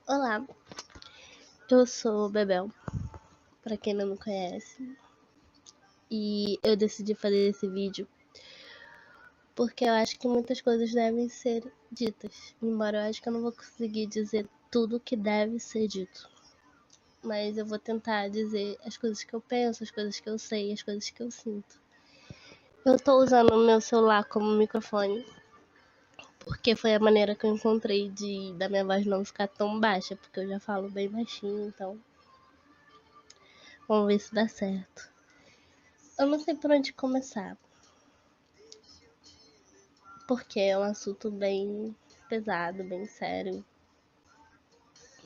Olá, eu sou Bebel, pra quem não me conhece, e eu decidi fazer esse vídeo porque eu acho que muitas coisas devem ser ditas, embora eu acho que eu não vou conseguir dizer tudo o que deve ser dito, mas eu vou tentar dizer as coisas que eu penso, as coisas que eu sei, as coisas que eu sinto. Eu tô usando o meu celular como microfone porque foi a maneira que eu encontrei da minha voz não ficar tão baixa, porque eu já falo bem baixinho, então vamos ver se dá certo. Eu não sei por onde começar, porque é um assunto bem pesado, bem sério.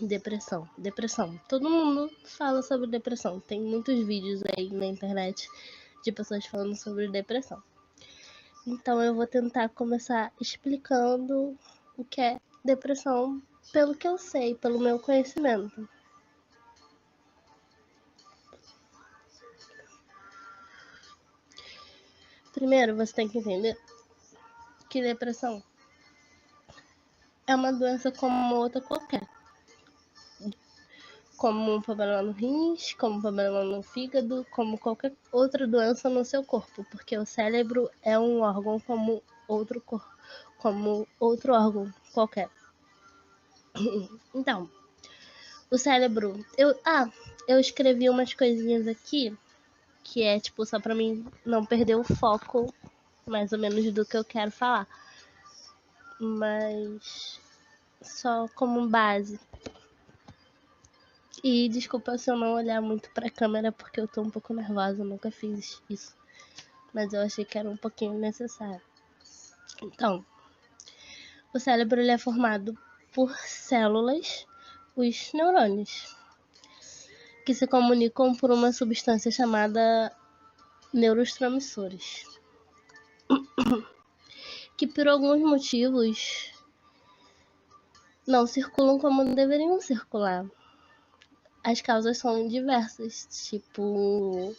Depressão. Todo mundo fala sobre depressão. Tem muitos vídeos aí na internet de pessoas falando sobre depressão. Então eu vou tentar começar explicando o que é depressão pelo que eu sei, pelo meu conhecimento. Primeiro, você tem que entender que depressão é uma doença como outra qualquer. Como um problema no rins, como um problema no fígado, como qualquer outra doença no seu corpo, porque o cérebro é um órgão como outro corpo, como outro órgão qualquer. Então, o cérebro, eu escrevi umas coisinhas aqui que é tipo só pra mim não perder o foco mais ou menos do que eu quero falar, mas só como base. E desculpa se eu não olhar muito pra câmera porque eu tô um pouco nervosa, eu nunca fiz isso. Mas eu achei que era um pouquinho necessário. Então, o cérebro ele é formado por células, os neurônios, que se comunicam por uma substância chamada neurotransmissores, que por alguns motivos não circulam como deveriam circular. As causas são diversas, tipo,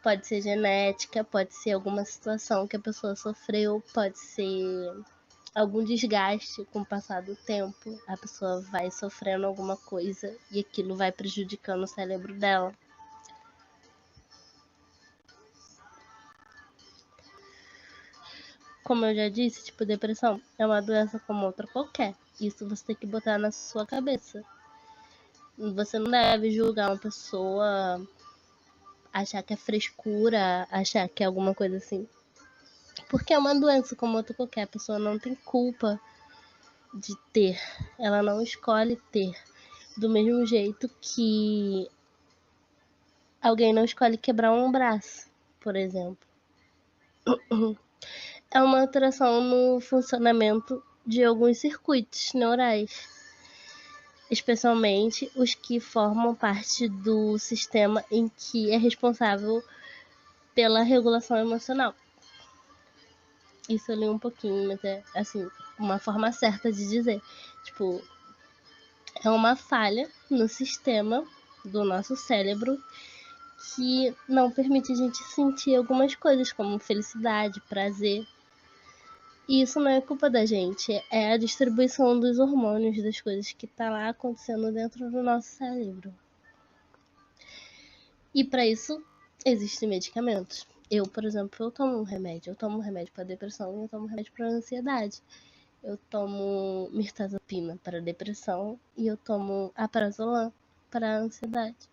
pode ser genética, pode ser alguma situação que a pessoa sofreu, pode ser algum desgaste com o passar do tempo. A pessoa vai sofrendo alguma coisa e aquilo vai prejudicando o cérebro dela. Como eu já disse, tipo, depressão é uma doença como outra qualquer. Isso você tem que botar na sua cabeça. Você não deve julgar uma pessoa, achar que é frescura, achar que é alguma coisa assim. Porque é uma doença como outra qualquer. A pessoa não tem culpa de ter. Ela não escolhe ter. Do mesmo jeito que alguém não escolhe quebrar um braço, por exemplo. É uma alteração no funcionamento de alguns circuitos neurais, especialmente os que formam parte do sistema em que é responsável pela regulação emocional. Isso eu li um pouquinho, mas é assim, uma forma certa de dizer. Tipo, é uma falha no sistema do nosso cérebro que não permite a gente sentir algumas coisas como felicidade, prazer. E isso não é culpa da gente, é a distribuição dos hormônios, das coisas que tá lá acontecendo dentro do nosso cérebro. E para isso existem medicamentos. Eu, por exemplo, eu tomo um remédio para depressão e eu tomo um remédio para ansiedade. Eu tomo mirtazapina para depressão e eu tomo aprazolam para ansiedade.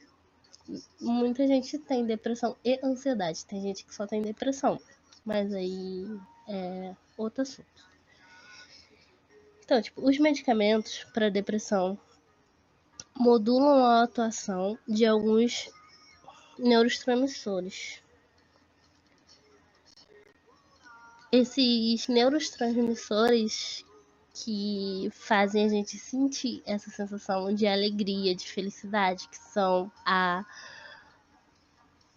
Muita gente tem depressão e ansiedade. Tem gente que só tem depressão, mas aí é outro assunto. Então, tipo, os medicamentos para depressão modulam a atuação de alguns neurotransmissores. Esses neurotransmissores que fazem a gente sentir essa sensação de alegria, de felicidade, que são a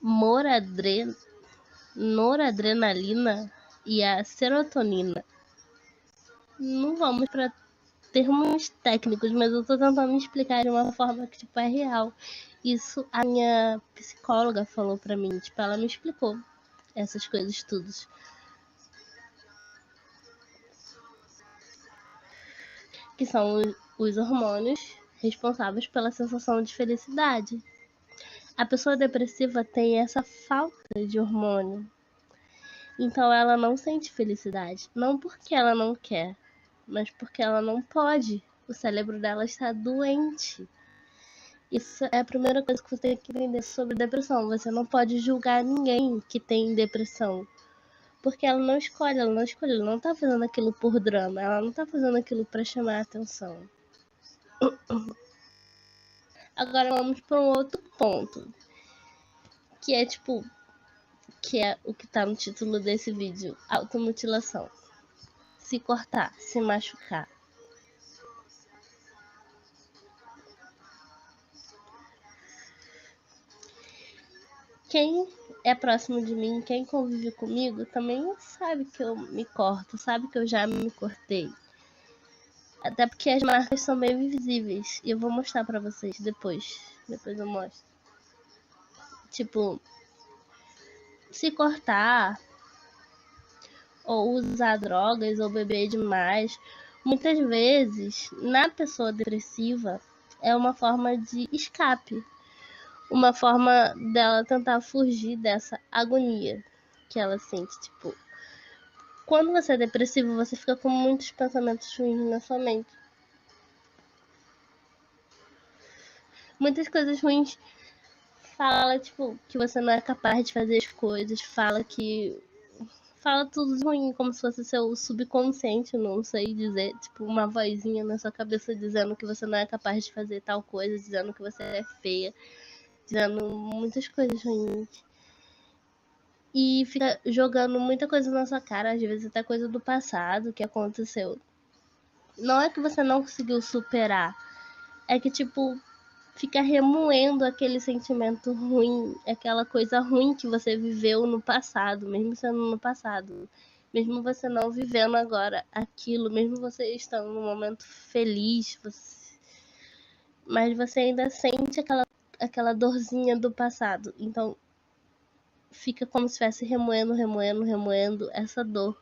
noradrenalina e a serotonina. Não vamos para termos técnicos, mas eu tô tentando explicar de uma forma que tipo, é real. Isso a minha psicóloga falou pra mim, tipo, ela me explicou essas coisas todas. que são os hormônios responsáveis pela sensação de felicidade. A pessoa depressiva tem essa falta de hormônio, então ela não sente felicidade, não porque ela não quer, mas porque ela não pode. O cérebro dela está doente. Isso é a primeira coisa que você tem que entender sobre depressão. Você não pode julgar ninguém que tem depressão, porque ela não escolhe, ela não tá fazendo aquilo por drama, ela não tá fazendo aquilo para chamar a atenção. Agora vamos para um outro ponto, que é tipo, que é o que tá no título desse vídeo, automutilação. Se cortar, se machucar. Quem é próximo de mim, quem convive comigo, também sabe que eu me corto, sabe que eu já me cortei. Até porque as marcas são bem visíveis. E eu vou mostrar pra vocês depois. Depois eu mostro. Tipo, se cortar, ou usar drogas, ou beber demais, muitas vezes, na pessoa depressiva, é uma forma de escape. Uma forma dela tentar fugir dessa agonia que ela sente. Tipo, quando você é depressivo, você fica com muitos pensamentos ruins na sua mente. Muitas coisas ruins. Fala, tipo, que você não é capaz de fazer as coisas. Fala tudo ruim, como se fosse seu subconsciente, não sei dizer. Tipo, uma vozinha na sua cabeça dizendo que você não é capaz de fazer tal coisa, dizendo que você é feia, dizendo muitas coisas ruins. E fica jogando muita coisa na sua cara, às vezes até coisa do passado que aconteceu. Não é que você não conseguiu superar, é que, tipo, fica remoendo aquele sentimento ruim, aquela coisa ruim que você viveu no passado, mesmo sendo no passado. Mesmo você não vivendo agora aquilo, mesmo você estando num momento feliz, mas você ainda sente aquela dorzinha do passado. Então, fica como se estivesse remoendo essa dor.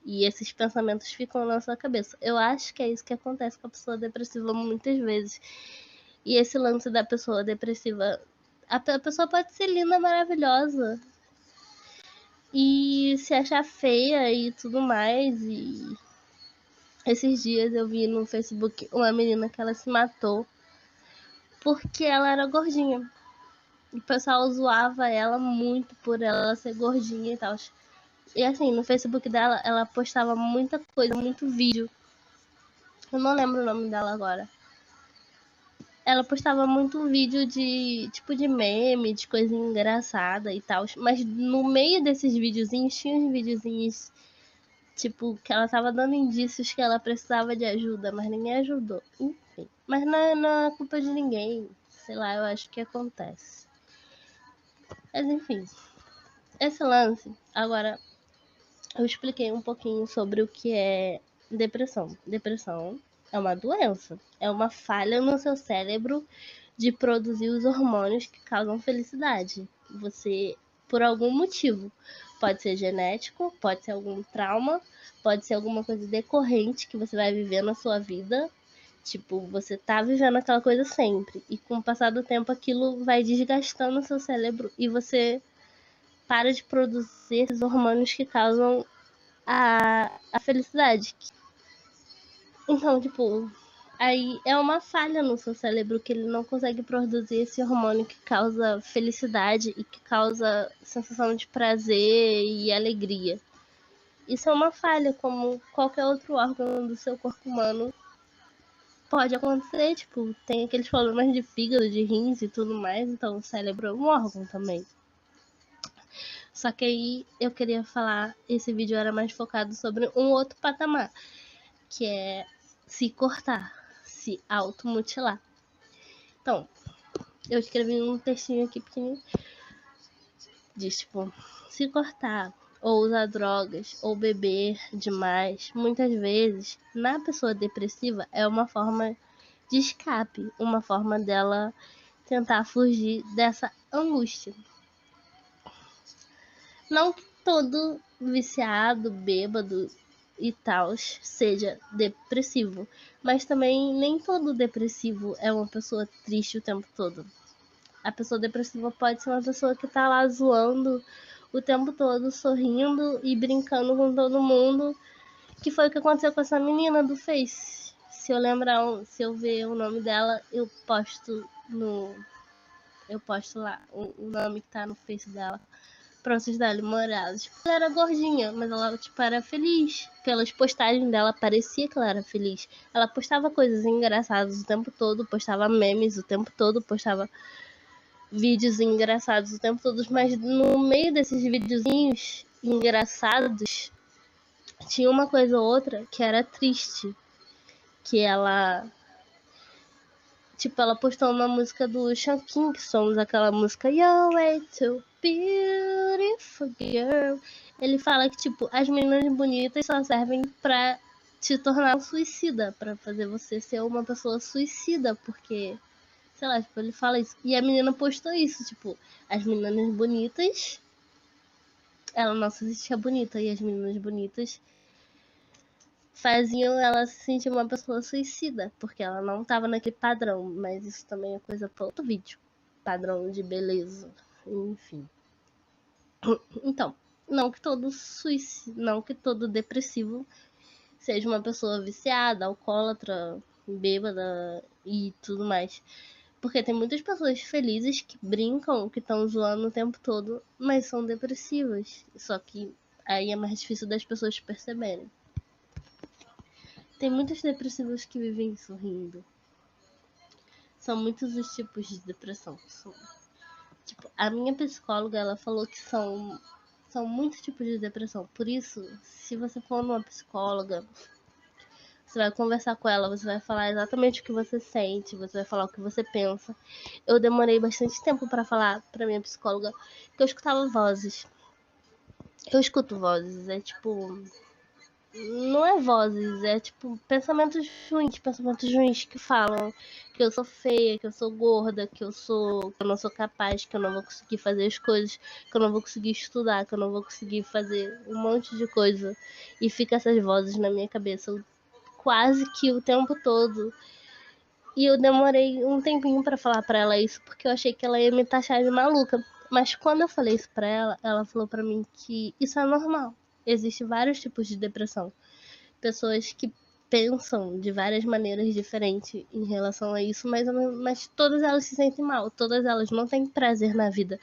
E esses pensamentos ficam na sua cabeça. Eu acho que é isso que acontece com a pessoa depressiva muitas vezes. E esse lance da pessoa depressiva, a pessoa pode ser linda, maravilhosa, e se achar feia e tudo mais. E esses dias eu vi no Facebook uma menina que ela se matou porque ela era gordinha. O pessoal zoava ela muito por ela ser gordinha e tal. E assim, no Facebook dela, ela postava muita coisa, muito vídeo. Eu não lembro o nome dela agora. Ela postava muito vídeo de tipo de meme, de coisa engraçada e tal. Mas no meio desses videozinhos, tinha uns videozinhos tipo que ela tava dando indícios que ela precisava de ajuda, mas ninguém ajudou. Enfim. Mas não é culpa de ninguém. Sei lá, eu acho que acontece. Mas enfim. Esse lance, agora eu expliquei um pouquinho sobre o que é depressão. Depressão é uma doença, é uma falha no seu cérebro de produzir os hormônios que causam felicidade. Você, por algum motivo, pode ser genético, pode ser algum trauma, pode ser alguma coisa decorrente que você vai viver na sua vida. Tipo, você tá vivendo aquela coisa sempre. E com o passar do tempo, aquilo vai desgastando o seu cérebro e você para de produzir esses hormônios que causam a felicidade. Então, tipo, aí é uma falha no seu cérebro que ele não consegue produzir esse hormônio que causa felicidade e que causa sensação de prazer e alegria. Isso é uma falha, como qualquer outro órgão do seu corpo humano pode acontecer. Tipo, tem aqueles problemas de fígado, de rins e tudo mais, então o cérebro é um órgão também. Só que aí eu queria falar, esse vídeo era mais focado sobre um outro patamar, que é se cortar, se automutilar. Então, eu escrevi um textinho aqui pequenininho, diz tipo, se cortar, ou usar drogas, ou beber demais, muitas vezes, na pessoa depressiva, é uma forma de escape, uma forma dela tentar fugir dessa angústia. Não que todo viciado, bêbado, e tal seja depressivo. Mas também nem todo depressivo é uma pessoa triste o tempo todo. A pessoa depressiva pode ser uma pessoa que tá lá zoando o tempo todo, sorrindo e brincando com todo mundo, que foi o que aconteceu com essa menina do Face. Se eu lembrar, se eu ver o nome dela, eu posto lá o nome que tá no Face dela pra vocês darem uma olhada. Tipo, ela era gordinha, mas ela tipo, era feliz. Pelas postagens dela, parecia que ela era feliz. Ela postava coisas engraçadas o tempo todo, postava memes o tempo todo, postava vídeos engraçados o tempo todo, mas no meio desses videozinhos engraçados tinha uma coisa ou outra que era triste, que ela ela postou uma música do Sean Kingston, aquela música You're way too beautiful girl. Ele fala que tipo as meninas bonitas só servem pra te tornar um suicida, pra fazer você ser uma pessoa suicida, porque sei lá, tipo, ele fala isso. E a menina postou isso, tipo, as meninas bonitas, ela não se sentia bonita, e as meninas bonitas faziam ela se sentir uma pessoa suicida, porque ela não tava naquele padrão. Mas isso também é coisa para outro vídeo. Padrão de beleza, enfim. Então, não que todo depressivo seja uma pessoa viciada, alcoólatra, bêbada e tudo mais. Porque tem muitas pessoas felizes que brincam, que estão zoando o tempo todo, mas são depressivas. Só que aí é mais difícil das pessoas perceberem. Tem muitos depressivos que vivem sorrindo. São muitos os tipos de depressão. Tipo, a minha psicóloga, ela falou que são muitos tipos de depressão. Por isso, se você for numa psicóloga, você vai conversar com ela, você vai falar exatamente o que você sente, você vai falar o que você pensa. Eu demorei bastante tempo pra falar pra minha psicóloga que eu escutava vozes. Eu escuto vozes, é tipo... Não é vozes, é tipo pensamentos ruins que falam que eu sou feia, que eu sou gorda, que eu não sou capaz, que eu não vou conseguir fazer as coisas, que eu não vou conseguir estudar, que eu não vou conseguir fazer um monte de coisa. E fica essas vozes na minha cabeça quase que o tempo todo. E eu demorei um tempinho pra falar pra ela isso, porque eu achei que ela ia me taxar de maluca. Mas quando eu falei isso pra ela, ela falou pra mim que isso é normal. Existem vários tipos de depressão. Pessoas que pensam de várias maneiras diferentes em relação a isso, mas todas elas se sentem mal, todas elas não têm prazer na vida,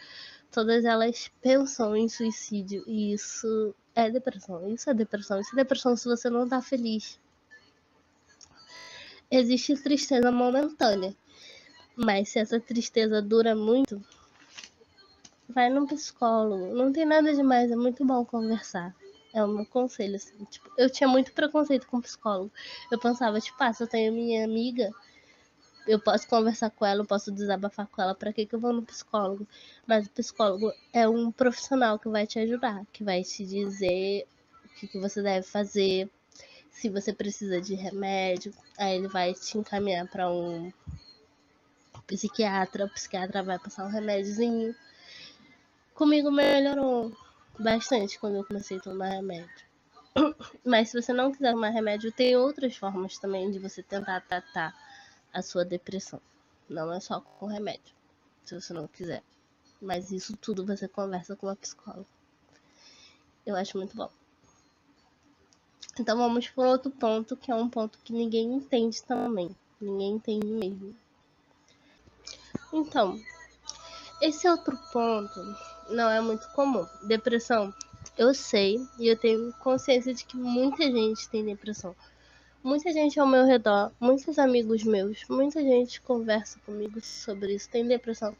todas elas pensam em suicídio, e isso é depressão, isso é depressão se você não tá feliz. Existe tristeza momentânea, mas se essa tristeza dura muito, vai num psicólogo, não tem nada demais, é muito bom conversar. É o meu conselho, assim, tipo, eu tinha muito preconceito com psicólogo. Eu pensava, tipo, se eu tenho minha amiga, eu posso conversar com ela, eu posso desabafar com ela, pra que eu vou no psicólogo? Mas o psicólogo é um profissional que vai te ajudar, que vai te dizer o que você deve fazer, se você precisa de remédio, aí ele vai te encaminhar pra um psiquiatra, o psiquiatra vai passar um remédiozinho. Comigo melhorou bastante quando eu comecei a tomar remédio. Mas se você não quiser tomar remédio, tem outras formas também de você tentar tratar a sua depressão. Não é só com remédio, se você não quiser. Mas isso tudo você conversa com uma psicóloga. Eu acho muito bom. Então vamos por outro ponto, que é um ponto que ninguém entende também. Ninguém entende mesmo. Então, esse outro ponto não é muito comum. Depressão, eu sei e eu tenho consciência de que muita gente tem depressão. Muita gente ao meu redor, muitos amigos meus, muita gente conversa comigo sobre isso, tem depressão.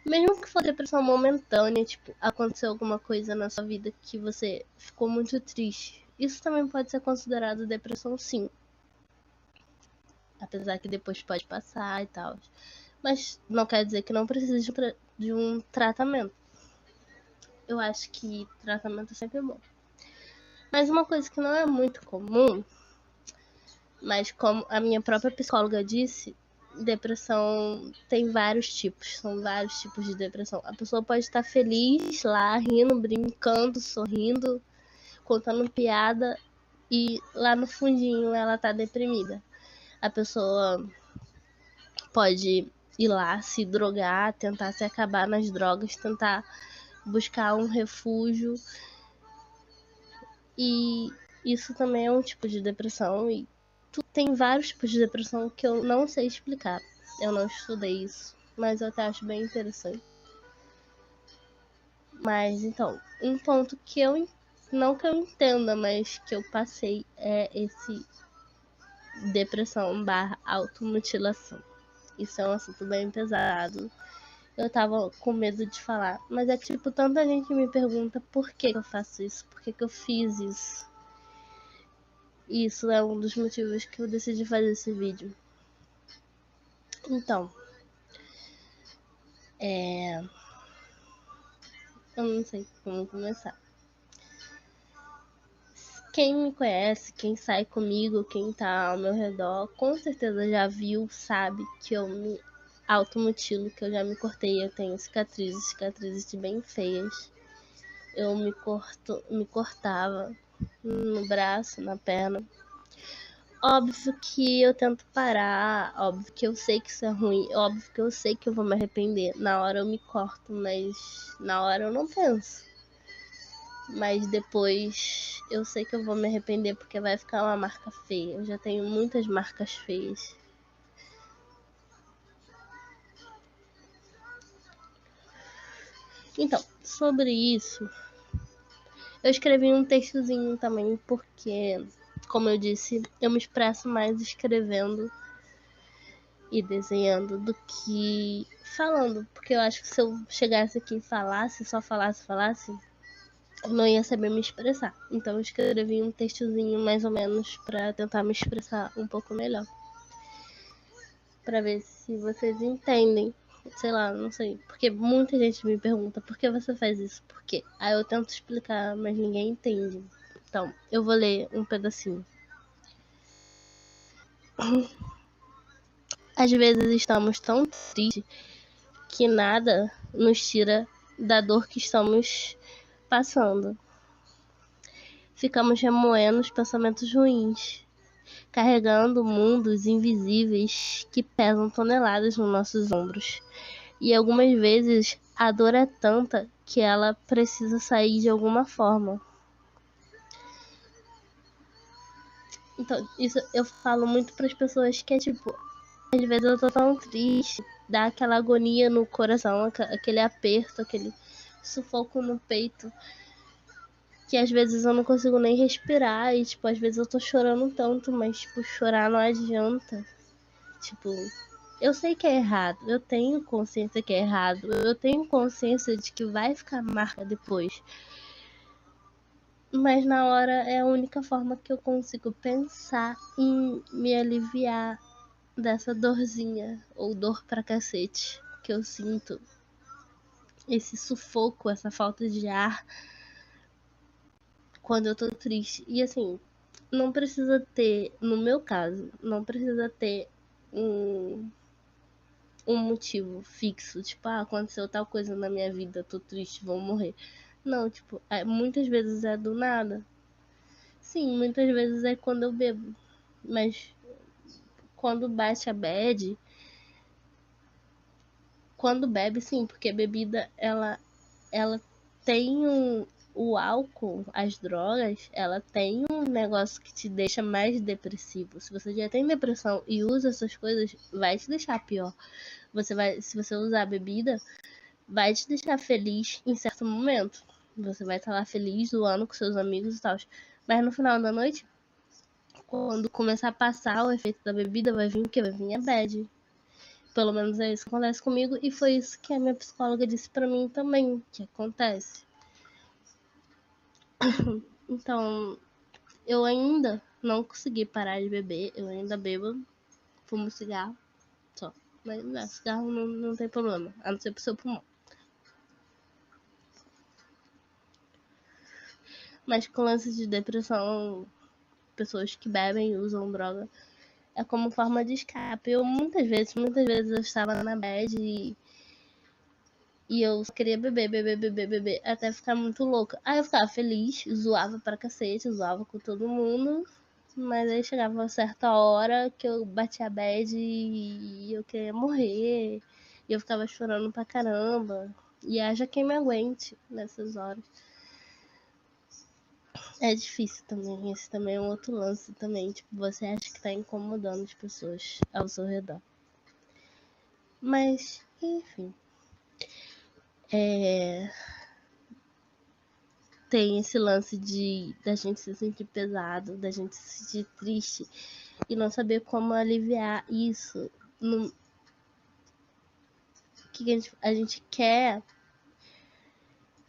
Mesmo que for depressão momentânea, tipo, aconteceu alguma coisa na sua vida que você ficou muito triste. Isso também pode ser considerado depressão, sim. Apesar que depois pode passar e tal. Mas não quer dizer que não precise de um tratamento. Eu acho que tratamento é sempre bom. Mas uma coisa que não é muito comum, mas como a minha própria psicóloga disse, depressão tem vários tipos, são vários tipos de depressão. A pessoa pode estar feliz lá, rindo, brincando, sorrindo, contando piada, e lá no fundinho ela tá deprimida. A pessoa pode ir lá, se drogar, tentar se acabar nas drogas, tentar buscar um refúgio. E isso também é um tipo de depressão. E tem vários tipos de depressão que eu não sei explicar. Eu não estudei isso, mas eu até acho bem interessante. Mas então, um ponto que eu não que eu entenda, mas que eu passei é esse depressão / automutilação. Isso é um assunto bem pesado. Eu tava com medo de falar, mas é tipo, tanta gente me pergunta por que eu faço isso, por que eu fiz isso. E isso é um dos motivos que eu decidi fazer esse vídeo. Então, eu não sei como começar. Quem me conhece, quem sai comigo, quem tá ao meu redor, com certeza já viu, sabe que eu me automutilo, que eu já me cortei, eu tenho cicatrizes bem feias. Eu me cortava no braço, na perna. Óbvio que eu tento parar, óbvio que eu sei que isso é ruim, óbvio que eu sei que eu vou me arrepender. Na hora eu me corto, mas na hora eu não penso. Mas depois eu sei que eu vou me arrepender porque vai ficar uma marca feia. Eu já tenho muitas marcas feias. Então, sobre isso, eu escrevi um textozinho também porque, como eu disse, eu me expresso mais escrevendo e desenhando do que falando. Porque eu acho que se eu chegasse aqui e falasse, só falasse, eu não ia saber me expressar. Então eu escrevi um textozinho mais ou menos pra tentar me expressar um pouco melhor. Pra ver se vocês entendem. Sei lá, não sei. Porque muita gente me pergunta por que você faz isso? Por quê? Aí eu tento explicar, mas ninguém entende. Então, eu vou ler um pedacinho. Às vezes estamos tão tristes que nada nos tira da dor que estamos passando. Ficamos remoendo os pensamentos ruins, carregando mundos invisíveis que pesam toneladas nos nossos ombros. E algumas vezes a dor é tanta que ela precisa sair de alguma forma. Então, isso eu falo muito para as pessoas que é tipo, às vezes eu tô tão triste, dá aquela agonia no coração, aquele aperto, aquele sufoco no peito, que às vezes eu não consigo nem respirar e tipo, às vezes eu tô chorando tanto, mas tipo, chorar não adianta. Tipo, eu sei que é errado, eu tenho consciência que é errado, eu tenho consciência de que vai ficar marca depois. Mas na hora é a única forma que eu consigo pensar em me aliviar dessa dorzinha, ou dor pra cacete, que eu sinto. Esse sufoco, essa falta de ar quando eu tô triste. E assim, não precisa ter, no meu caso, não precisa ter um motivo fixo, tipo, aconteceu tal coisa na minha vida, tô triste, vou morrer. Não, tipo, muitas vezes é do nada. Sim, muitas vezes é quando eu bebo. Mas quando bate a bad, quando bebe, sim, porque bebida, ela tem o álcool, as drogas, ela tem um negócio que te deixa mais depressivo. Se você já tem depressão e usa essas coisas, vai te deixar pior. Se você usar a bebida, vai te deixar feliz em certo momento. Você vai estar lá feliz, zoando com seus amigos e tal. Mas no final da noite, quando começar a passar o efeito da bebida, vai vir o quê? Vai vir a bad. Pelo menos é isso que acontece comigo. E foi isso que a minha psicóloga disse pra mim também, que acontece. Então, eu ainda não consegui parar de beber. Eu ainda bebo, fumo cigarro, só. Mas cigarro não tem problema, a não ser pro seu pulmão. Mas com lance de depressão, pessoas que bebem e usam droga, é como forma de escape. Eu muitas vezes eu estava na bad E eu só queria beber, até ficar muito louca. Aí eu ficava feliz, zoava pra cacete, zoava com todo mundo. Mas aí chegava uma certa hora que eu batia a bad e eu queria morrer. E eu ficava chorando pra caramba. E haja quem me aguente nessas horas. É difícil também, esse também é um outro lance também. Tipo, você acha que tá incomodando as pessoas ao seu redor. Mas, enfim. Tem esse lance da gente se sentir pesado, da gente se sentir triste e não saber como aliviar isso. O que a gente quer.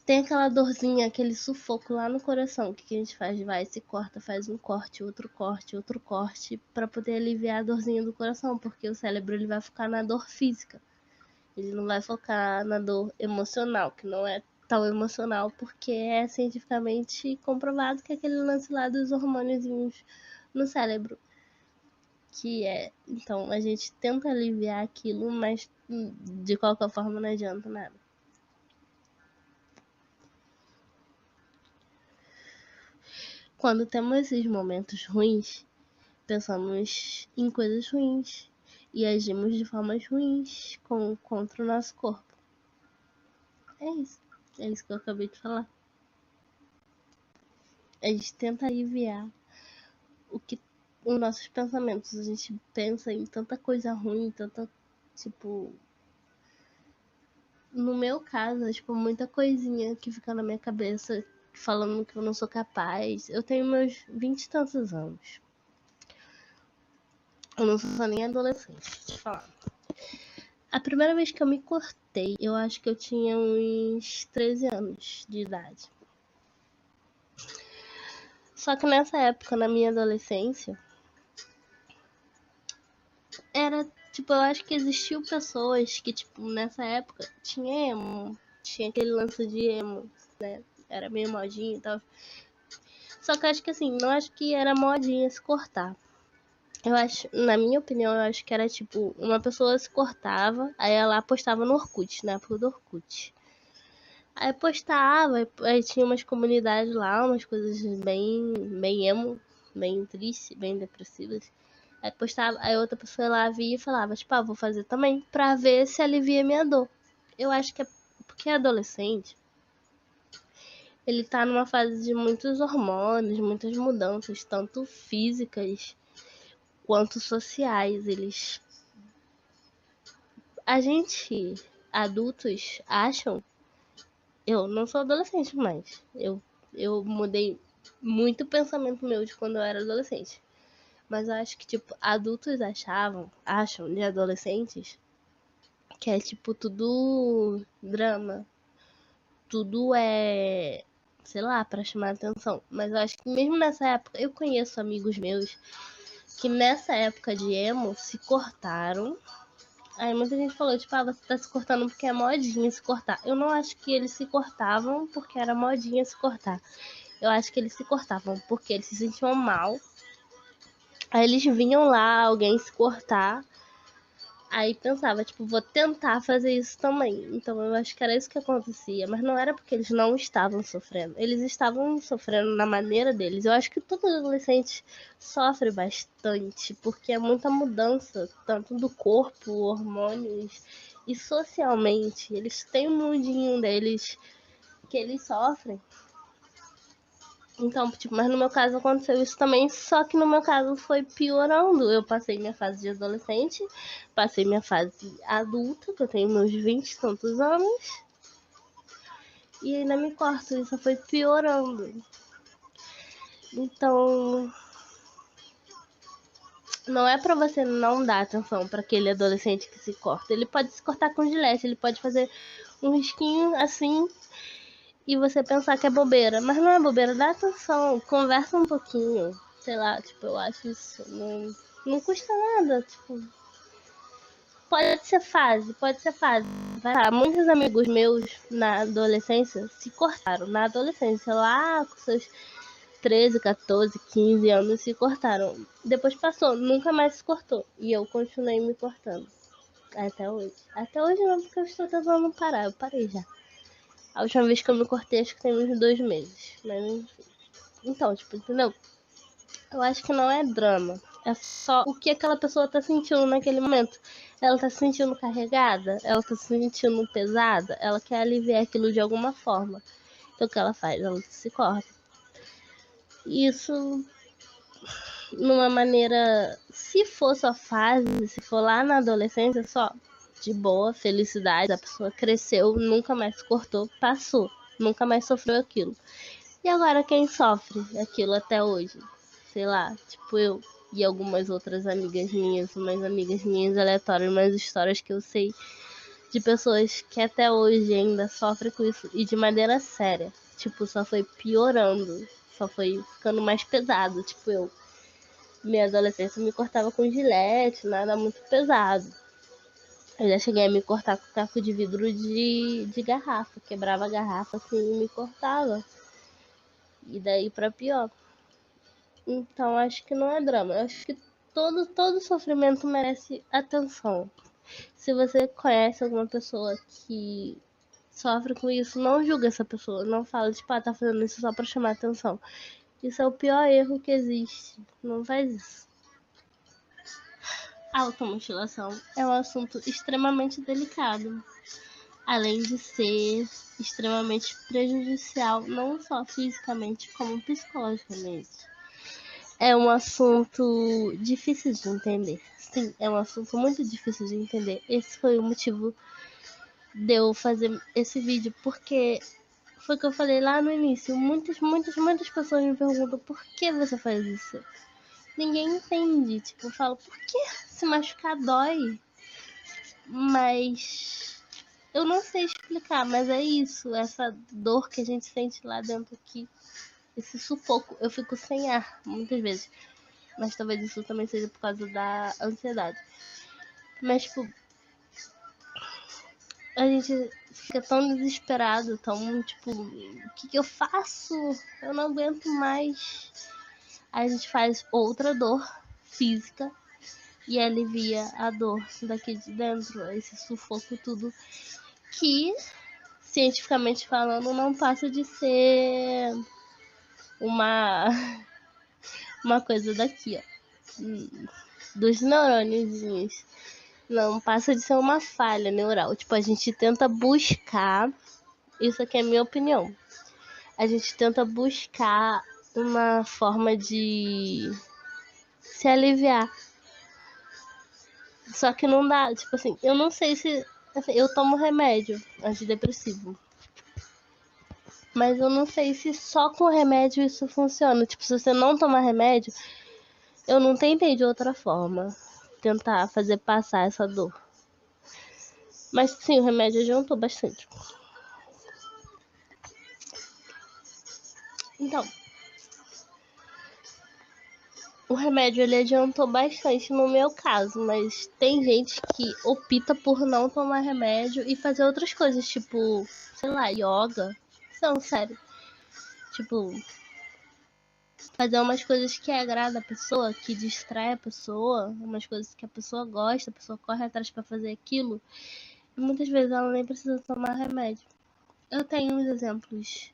Tem aquela dorzinha, aquele sufoco lá no coração. O que a gente faz? Vai, se corta, faz um corte, outro corte, pra poder aliviar a dorzinha do coração, porque o cérebro ele vai focar na dor física. Ele não vai focar na dor emocional, que não é tão emocional, porque é cientificamente comprovado que é aquele lance lá dos hormôniozinhos no cérebro. Que é. Então a gente tenta aliviar aquilo, mas de qualquer forma não adianta nada. Quando temos esses momentos ruins, pensamos em coisas ruins e agimos de formas ruins contra o nosso corpo. É isso. É isso que eu acabei de falar. A gente tenta aliviar os nossos pensamentos. A gente pensa em tanta coisa ruim, tanta, tipo... No meu caso, é, tipo, muita coisinha que fica na minha cabeça falando que eu não sou capaz. Eu tenho meus 20 e tantos anos. Eu não sou nem adolescente, deixa eu te falar. A primeira vez que eu me cortei, eu acho que eu tinha uns 13 anos de idade. Só que nessa época, na minha adolescência, era, tipo, eu acho que existiu pessoas que, tipo, nessa época tinha emo, tinha aquele lance de emo, né? Era meio modinha e tal. Só que eu acho que assim, não acho que era modinha se cortar. Eu acho, na minha opinião, eu acho que era tipo, uma pessoa se cortava, aí ela postava no Orkut, na época do Orkut. Aí postava, aí tinha umas comunidades lá, umas coisas bem emo, bem triste, bem depressivas. Aí postava, aí outra pessoa lá via e falava, tipo, vou fazer também, pra ver se alivia minha dor. Eu acho que é porque é adolescente, ele tá numa fase de muitos hormônios, muitas mudanças, tanto físicas quanto sociais. A gente, adultos, acham. Eu não sou adolescente mais. Eu mudei muito o pensamento meu de quando eu era adolescente. Mas eu acho que, tipo, adultos acham de adolescentes que é, tipo, tudo drama. Tudo é, sei lá, pra chamar atenção. Mas eu acho que mesmo nessa época, eu conheço amigos meus que nessa época de emo se cortaram. Aí muita gente falou, tipo, você tá se cortando porque é modinha se cortar. Eu não acho que eles se cortavam porque era modinha se cortar. Eu acho que eles se cortavam porque eles se sentiam mal. Aí eles vinham lá, alguém se cortar. Aí pensava, tipo, vou tentar fazer isso também. Então eu acho que era isso que acontecia. Mas não era porque eles não estavam sofrendo. Eles estavam sofrendo na maneira deles. Eu acho que todo adolescente sofre bastante. Porque é muita mudança, tanto do corpo, hormônios e socialmente. Eles têm um mundinho deles que eles sofrem. Então, tipo, mas no meu caso aconteceu isso também, só que no meu caso foi piorando. Eu passei minha fase de adolescente, passei minha fase adulta, que eu tenho meus 20 e tantos anos, e ainda me corto, isso foi piorando. Então, não é pra você não dar atenção pra aquele adolescente que se corta. Ele pode se cortar com gilete, ele pode fazer um risquinho assim e você pensar que é bobeira, mas não é bobeira, dá atenção, conversa um pouquinho, sei lá, tipo, eu acho isso, não custa nada, tipo, pode ser fase, vai lá, muitos amigos meus na adolescência se cortaram, na adolescência, lá com seus 13, 14, 15 anos se cortaram, depois passou, nunca mais se cortou, e eu continuei me cortando. Até hoje. Até hoje não, porque eu estou tentando parar. Eu parei já. A última vez que eu me cortei, acho que tem uns 2 meses. Mas enfim. Então, tipo, entendeu? Eu acho que não é drama. É só o que aquela pessoa tá sentindo naquele momento. Ela tá se sentindo carregada, ela tá se sentindo pesada, ela quer aliviar aquilo de alguma forma. Então o que ela faz? Ela se corta. Isso numa maneira. Se for só fase, se for lá na adolescência, só de boa, felicidade, a pessoa cresceu, nunca mais se cortou, passou, nunca mais sofreu aquilo. E agora quem sofre aquilo até hoje? Sei lá, tipo eu e algumas outras amigas minhas, umas amigas minhas aleatórias, umas histórias que eu sei de pessoas que até hoje ainda sofrem com isso e de maneira séria. Tipo, só foi piorando, só foi ficando mais pesado. Tipo, eu, minha adolescência me cortava com gilete, nada muito pesado. Eu já cheguei a me cortar com caco de vidro de garrafa, quebrava a garrafa assim e me cortava. E daí pra pior. Então acho que não é drama. Eu acho que todo sofrimento merece atenção. Se você conhece alguma pessoa que sofre com isso, não julga essa pessoa. Não fala, tipo, tá fazendo isso só pra chamar atenção. Isso é o pior erro que existe. Não faz isso. A automutilação é um assunto extremamente delicado. Além de ser extremamente prejudicial, não só fisicamente, como psicologicamente. É um assunto difícil de entender. Sim, é um assunto muito difícil de entender. Esse foi o motivo de eu fazer esse vídeo, porque foi o que eu falei lá no início. Muitas pessoas me perguntam por que você faz isso. Ninguém entende. Tipo, eu falo, por que se machucar dói? Mas eu não sei explicar, mas é isso. Essa dor que a gente sente lá dentro aqui. Esse sufoco. Eu fico sem ar muitas vezes. Mas talvez isso também seja por causa da ansiedade. Mas, tipo, a gente fica tão desesperado, tão, tipo, o que eu faço? Eu não aguento mais. Aí a gente faz outra dor física e alivia a dor daqui de dentro, esse sufoco tudo, que, cientificamente falando, não passa de ser uma, uma coisa daqui, ó, dos neurôniozinhos. Não passa de ser uma falha neural. Tipo, a gente tenta buscar. Isso aqui é a minha opinião. A gente tenta buscar uma forma de se aliviar. Só que não dá. Tipo assim, eu não sei se. Assim, eu tomo remédio antidepressivo. Mas eu não sei se só com remédio isso funciona. Tipo, se você não tomar remédio, eu não tentei de outra forma tentar fazer passar essa dor. Mas sim, o remédio adiantou bastante. Então, o remédio ele adiantou bastante no meu caso, mas tem gente que opta por não tomar remédio e fazer outras coisas, tipo, sei lá, yoga. Não, sério. Tipo, fazer umas coisas que agrada a pessoa, que distrai a pessoa, umas coisas que a pessoa gosta, a pessoa corre atrás pra fazer aquilo. E muitas vezes ela nem precisa tomar remédio. Eu tenho uns exemplos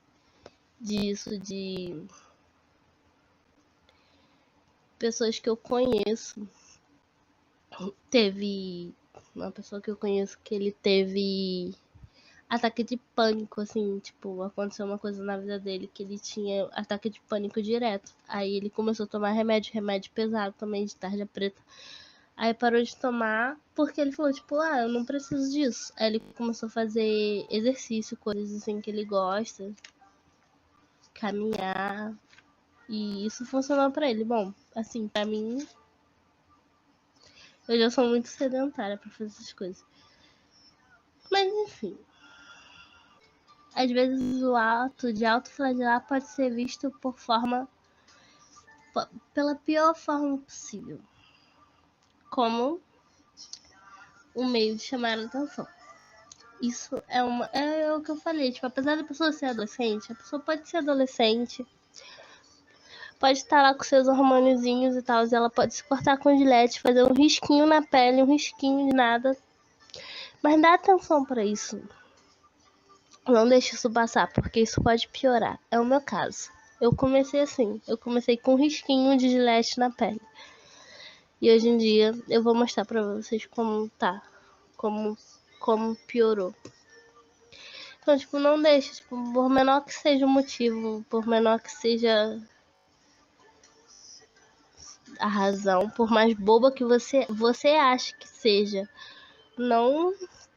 disso, de pessoas que eu conheço. Teve uma pessoa que eu conheço que ele teve ataque de pânico, assim, tipo, aconteceu uma coisa na vida dele que ele tinha ataque de pânico direto. Aí ele começou a tomar remédio pesado também, de tarja preta. Aí parou de tomar porque ele falou, tipo, eu não preciso disso. Aí ele começou a fazer exercício, coisas assim que ele gosta, caminhar. E isso funcionou pra ele. Bom, assim, pra mim, eu já sou muito sedentária pra fazer essas coisas. Mas enfim. Às vezes o ato de autoflagelar pode ser visto pela pior forma possível, como um meio de chamar a atenção. Isso é o que eu falei, tipo, apesar da pessoa ser adolescente, a pessoa pode ser adolescente, pode estar lá com seus hormôniozinhos e tal, e ela pode se cortar com gilete, fazer um risquinho na pele, um risquinho de nada, Mas dá atenção pra isso. Não deixe isso passar, porque isso pode piorar. É o meu caso. Eu comecei assim. Eu comecei com um risquinho de Gillette na pele. E hoje em dia eu vou mostrar pra vocês como tá. Como piorou. Então, tipo, não deixe. Tipo, por menor que seja o motivo, por menor que seja a razão, por mais boba que você ache que seja, não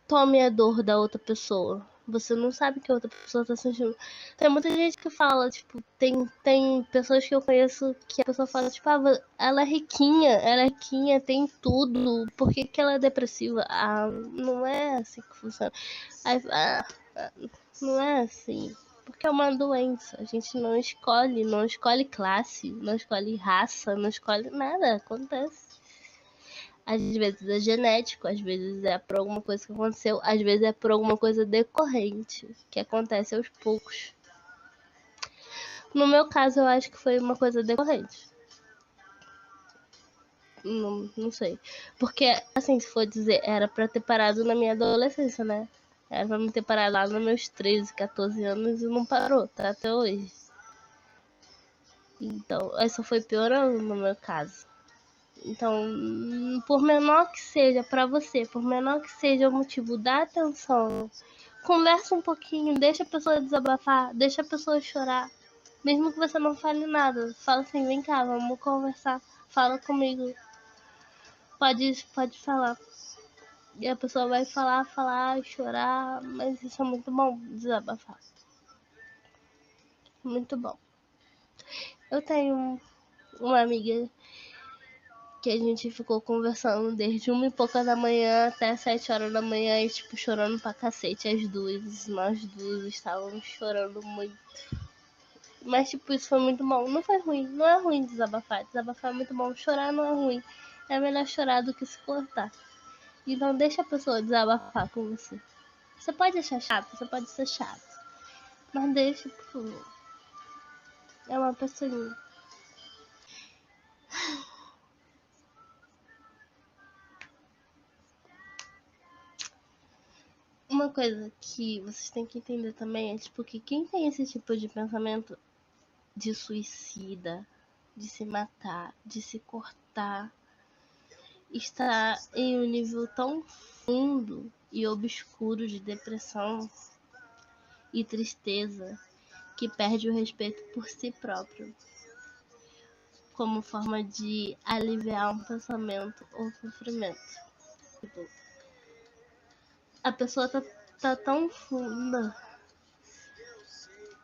tome a dor da outra pessoa. Você não sabe o que a outra pessoa tá sentindo. Tem muita gente que fala, tipo, tem pessoas que eu conheço que a pessoa fala, tipo, ela é riquinha, tem tudo, por que que ela é depressiva? Ah, não é assim que funciona. Aí, não é assim. Porque é uma doença. A gente não escolhe classe, não escolhe raça, não escolhe nada. Acontece. Às vezes é genético, às vezes é por alguma coisa que aconteceu, às vezes é por alguma coisa decorrente, que acontece aos poucos. No meu caso, eu acho que foi uma coisa decorrente. Não sei. Porque, assim, se for dizer, era pra ter parado na minha adolescência, né? Era pra me ter parado lá nos meus 13, 14 anos e não parou, tá? Até hoje. Então, essa foi piorando no meu caso. Então, por menor que seja pra você, por menor que seja o motivo, dá atenção. Conversa um pouquinho, deixa a pessoa desabafar, deixa a pessoa chorar. Mesmo que você não fale nada, fala assim, vem cá, vamos conversar, fala comigo. Pode falar. E a pessoa vai falar, chorar, mas isso é muito bom, desabafar. Muito bom. Eu tenho uma amiga que a gente ficou conversando desde 1h pouca da manhã até 7 horas da manhã e, tipo, chorando pra cacete, as duas. Nós duas estávamos chorando muito. Mas, tipo, isso foi muito bom. Não foi ruim, não é ruim desabafar. Desabafar é muito bom, chorar não é ruim. É melhor chorar do que se cortar. Então deixa a pessoa desabafar com você. Você pode achar chato, você pode ser chato. Mas deixa, por favor. É uma pessoinha. Uma coisa que vocês têm que entender também é, tipo, que quem tem esse tipo de pensamento de suicida, de se matar, de se cortar, está em um nível tão fundo e obscuro de depressão e tristeza que perde o respeito por si próprio, como forma de aliviar um pensamento ou sofrimento. A pessoa tá tão funda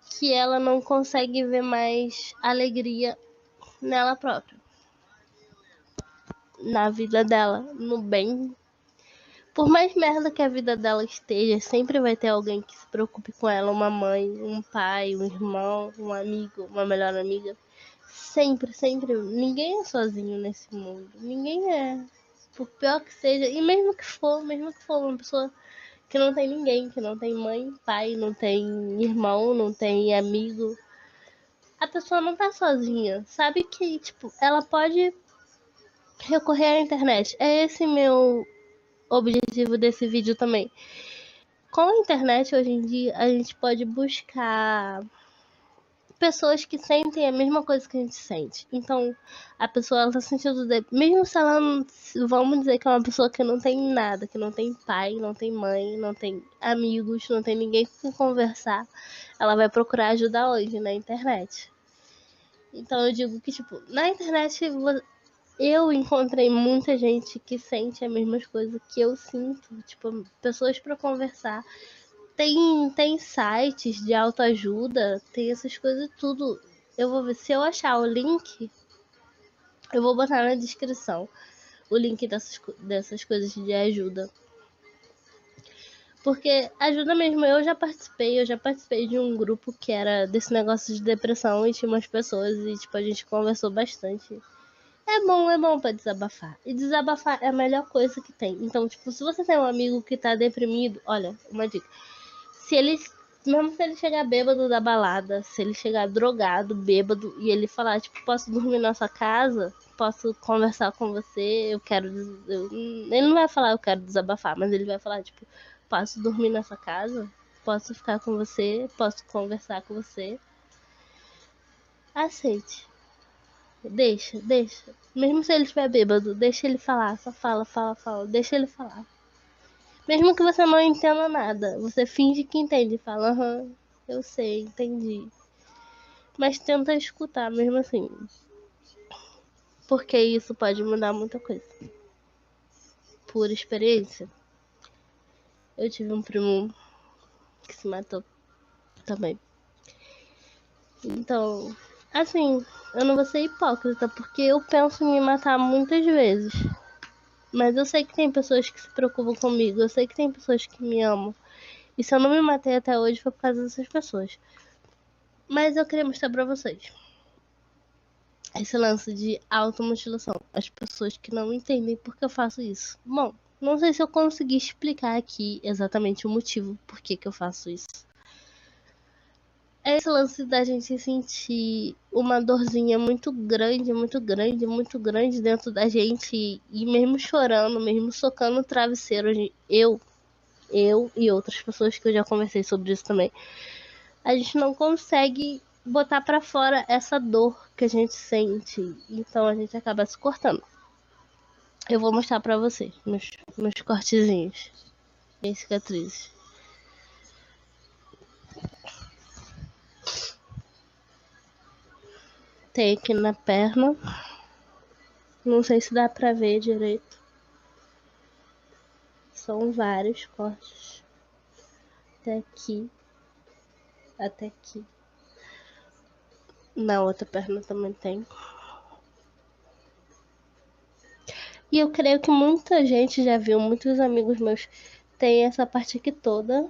que ela não consegue ver mais alegria nela própria, na vida dela, no bem. Por mais merda que a vida dela esteja, sempre vai ter alguém que se preocupe com ela, uma mãe, um pai, um irmão, um amigo, uma melhor amiga. Sempre, sempre. Ninguém é sozinho nesse mundo. Ninguém é. Por pior que seja. E mesmo que for uma pessoa que não tem ninguém, que não tem mãe, pai, não tem irmão, não tem amigo. A pessoa não tá sozinha. Sabe que, tipo, ela pode recorrer à internet. É esse meu objetivo desse vídeo também. Com a internet hoje em dia a gente pode buscar pessoas que sentem a mesma coisa que a gente sente. Então a pessoa ela tá sentindo mesmo se ela não, vamos dizer que é uma pessoa que não tem nada, que não tem pai, não tem mãe, não tem amigos, não tem ninguém com quem conversar, ela vai procurar ajuda hoje na internet. Então eu digo que, tipo, na internet eu encontrei muita gente que sente as mesmas coisas que eu sinto, tipo, pessoas para conversar. Tem sites de autoajuda, tem essas coisas tudo. Eu vou ver se eu achar o link, eu vou botar na descrição o link dessas coisas de ajuda. Porque ajuda mesmo, eu já participei de um grupo que era desse negócio de depressão e tinha umas pessoas e, tipo, a gente conversou bastante. É bom pra desabafar. E desabafar é a melhor coisa que tem. Então, tipo, se você tem um amigo que tá deprimido, olha, uma dica. Se ele, mesmo se ele chegar bêbado da balada, se ele chegar drogado, bêbado, e ele falar, tipo, posso dormir na sua casa? posso conversar com você, ele não vai falar eu quero desabafar, mas ele vai falar, tipo, posso dormir nessa casa? Posso ficar com você? Posso conversar com você? Aceite. Deixa. Mesmo se ele estiver bêbado, deixa ele falar. Só fala. Deixa ele falar. Mesmo que você não entenda nada, você finge que entende. Fala, aham, eu sei, entendi. Mas tenta escutar mesmo assim. Porque isso pode mudar muita coisa. Por experiência, eu tive um primo que se matou também. Então, assim, eu não vou ser hipócrita, porque eu penso em me matar muitas vezes. Mas eu sei que tem pessoas que se preocupam comigo, eu sei que tem pessoas que me amam. E se eu não me matei até hoje foi por causa dessas pessoas. Mas eu queria mostrar pra vocês esse lance de automutilação. As pessoas que não entendem por que eu faço isso. Bom, não sei se eu consegui explicar aqui exatamente o motivo por que eu faço isso. É esse lance da gente sentir uma dorzinha muito grande dentro da gente. E mesmo chorando, mesmo socando o travesseiro, eu e outras pessoas que eu já conversei sobre isso também, a gente não consegue botar pra fora essa dor que a gente sente. Então a gente acaba se cortando. Eu vou mostrar pra vocês meus cortezinhos e cicatrizes. Tem aqui na perna. Não sei se dá pra ver direito. São vários cortes. Até aqui. Na outra perna também tem. E eu creio que muita gente já viu, muitos amigos meus têm essa parte aqui toda.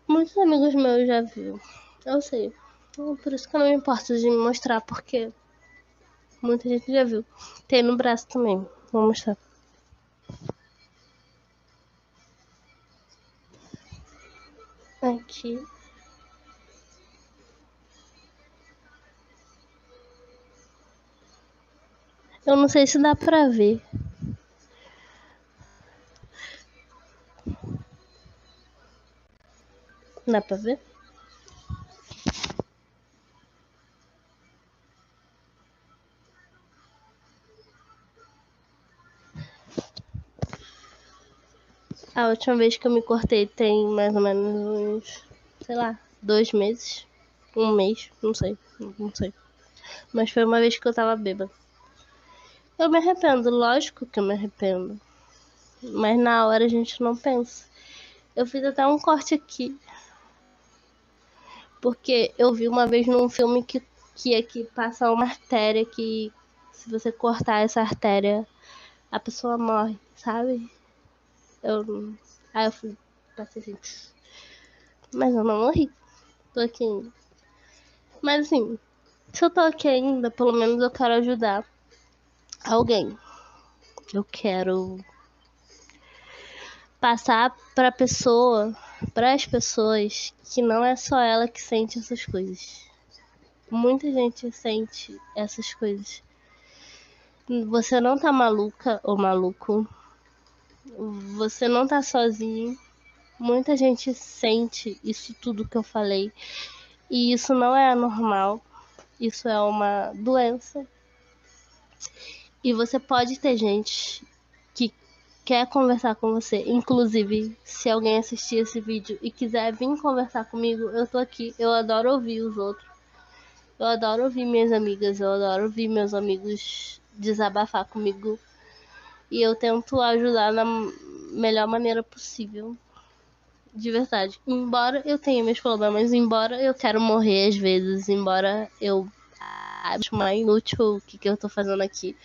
Muitos amigos meus já viu. Eu sei. Por isso que eu não me importo de me mostrar, porque muita gente já viu. Tem no braço também. Vou mostrar. Aqui. Eu não sei se dá pra ver. Dá pra ver? A última vez que eu me cortei tem mais ou menos uns, sei lá, 2 meses. Um mês, não sei. Mas foi uma vez que eu tava bêbada. Eu me arrependo, lógico que eu me arrependo. Mas na hora a gente não pensa. Eu fiz até um corte aqui. Porque eu vi uma vez num filme que aqui passa uma artéria que se você cortar essa artéria, a pessoa morre, sabe? Aí eu fui, passei assim. Mas eu não morri. Tô aqui ainda. Mas assim, se eu tô aqui ainda, pelo menos eu quero ajudar alguém. Eu quero passar para as pessoas, que não é só ela que sente essas coisas. Muita gente sente essas coisas. Você não tá maluca ou maluco. Você não tá sozinho. Muita gente sente isso tudo que eu falei. E isso não é anormal. Isso é uma doença. E você pode ter gente que quer conversar com você. Inclusive, se alguém assistir esse vídeo e quiser vir conversar comigo, eu tô aqui. Eu adoro ouvir os outros. Eu adoro ouvir minhas amigas. Eu adoro ouvir meus amigos desabafar comigo. E eu tento ajudar da melhor maneira possível. De verdade. Embora eu tenha meus problemas, embora eu quero morrer às vezes, embora eu acho mais inútil o que eu tô fazendo aqui.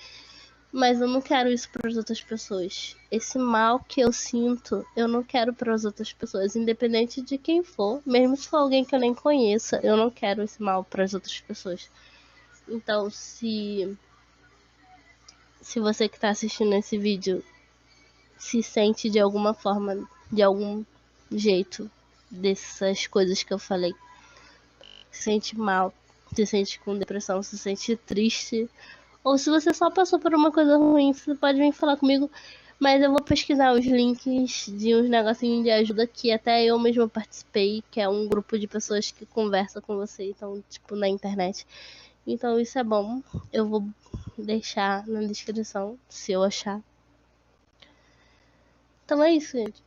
Mas eu não quero isso para as outras pessoas. Esse mal que eu sinto, eu não quero para as outras pessoas, independente de quem for, mesmo se for alguém que eu nem conheça, eu não quero esse mal para as outras pessoas. Então, se você que está assistindo esse vídeo se sente de alguma forma, de algum jeito, dessas coisas que eu falei, se sente mal, se sente com depressão, se sente triste, ou se você só passou por uma coisa ruim, você pode vir falar comigo. Mas eu vou pesquisar os links de uns negocinhos de ajuda que até eu mesma participei, que é um grupo de pessoas que conversa com você, então, tipo, na internet. Então isso é bom. Eu vou deixar na descrição, se eu achar. Então é isso, gente.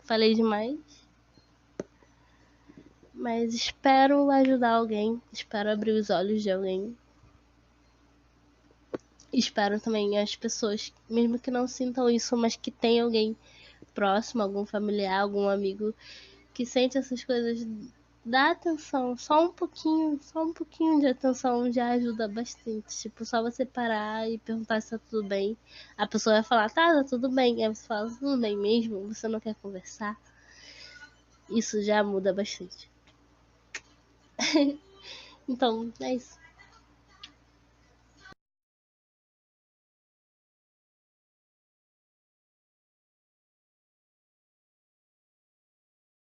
Falei demais. Mas espero ajudar alguém. Espero abrir os olhos de alguém. Espero também as pessoas, mesmo que não sintam isso, mas que tem alguém próximo, algum familiar, algum amigo que sente essas coisas, dá atenção, só um pouquinho de atenção já ajuda bastante. Tipo, só você parar e perguntar se tá tudo bem. A pessoa vai falar, tá tudo bem. Aí você fala, tudo bem mesmo? Você não quer conversar? Isso já muda bastante. Então, é isso.